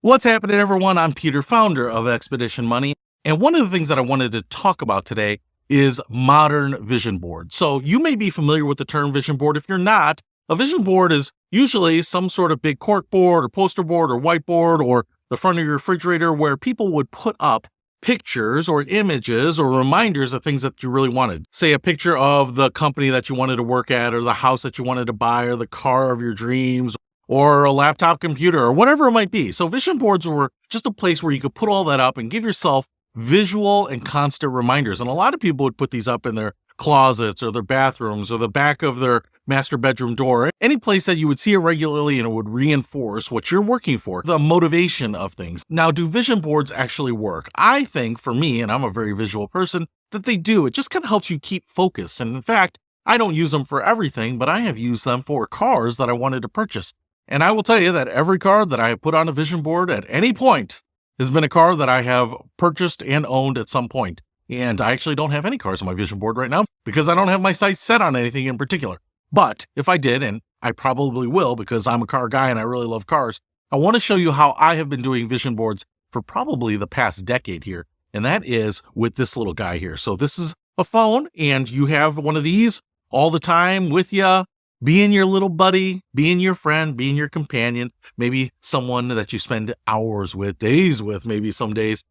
What's happening, everyone? I'm Peter, founder of Expedition Money. And one of the things that I wanted to talk about today is modern vision boards. So you may be familiar with the term vision board. If you're not, a vision board is usually some sort of big cork board or poster board or whiteboard or the front of your refrigerator where people would put up pictures or images or reminders of things that you really wanted. Say a picture of the company that you wanted to work at, or the house that you wanted to buy, or the car of your dreams, or a laptop computer, or whatever it might be. So vision boards were just a place where you could put all that up and give yourself visual and constant reminders. And a lot of people would put these up in their closets or their bathrooms or the back of their master bedroom door, any place that you would see it regularly, and it would reinforce what you're working for, the motivation of things. Now, do vision boards actually work? I think for me, and I'm a very visual person, that they do. It just kind of helps you keep focused. And in fact, I don't use them for everything, but I have used them for cars that I wanted to purchase. And I will tell you that every car that I have put on a vision board at any point has been a car that I have purchased and owned at some point. And I actually don't have any cars on my vision board right now because I don't have my sights set on anything in particular. But if I did, and I probably will because I'm a car guy and I really love cars, I want to show you how I have been doing vision boards for probably the past decade here. And that is with this little guy here. So this is a phone, and you have one of these all the time with you, being your little buddy, being your friend, being your companion, maybe someone that you spend hours with, days with, maybe some days.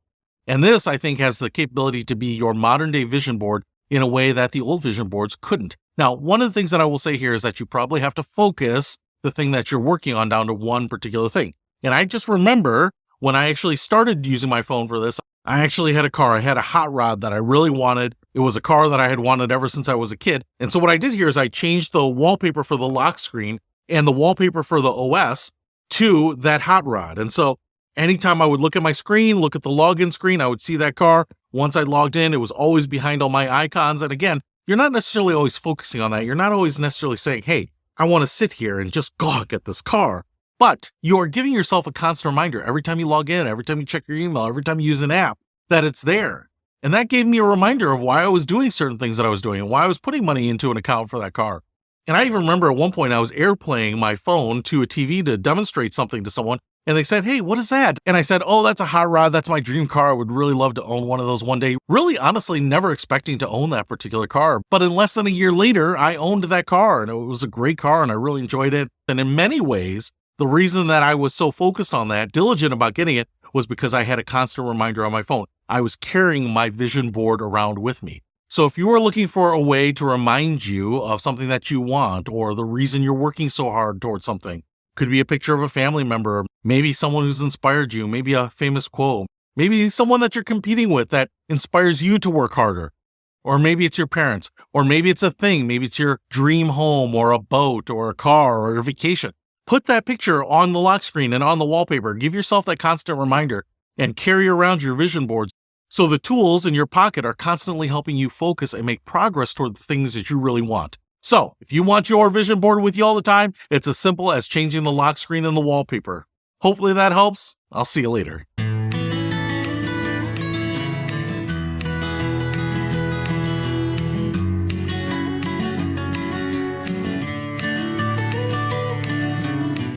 And this, I think, has the capability to be your modern day vision board in a way that the old vision boards couldn't. Now, one of the things that I will say here is that you probably have to focus the thing that you're working on down to one particular thing. And I just remember when I actually started using my phone for this, I actually had a car. I had a hot rod that I really wanted. It was a car that I had wanted ever since I was a kid. And so what I did here is I changed the wallpaper for the lock screen and the wallpaper for the OS to that hot rod. And so anytime I would look at my screen, look at the login screen, I would see that car. Once I logged in, it was always behind all my icons. And again, you're not necessarily always focusing on that. You're not always necessarily saying, hey, I want to sit here and just gawk at this car. But you are giving yourself a constant reminder every time you log in, every time you check your email, every time you use an app, that it's there. And that gave me a reminder of why I was doing certain things that I was doing and why I was putting money into an account for that car. And I even remember at one point I was airplaying my phone to a TV to demonstrate something to someone. And they said, hey, what is that? And I said, oh, that's a hot rod. That's my dream car. I would really love to own one of those one day. Really, honestly, never expecting to own that particular car. But in less than a year later, I owned that car, and it was a great car, and I really enjoyed it. And in many ways, the reason that I was so focused on that, diligent about getting it, was because I had a constant reminder on my phone. I was carrying my vision board around with me. So if you are looking for a way to remind you of something that you want, or the reason you're working so hard towards something, could be a picture of a family member, maybe someone who's inspired you, maybe a famous quote, maybe someone that you're competing with that inspires you to work harder. Or maybe it's your parents, or maybe it's a thing, maybe it's your dream home or a boat or a car or a vacation. Put that picture on the lock screen and on the wallpaper. Give yourself that constant reminder and carry around your vision boards so the tools in your pocket are constantly helping you focus and make progress toward the things that you really want. So, if you want your vision board with you all the time, it's as simple as changing the lock screen and the wallpaper. Hopefully that helps. I'll see you later.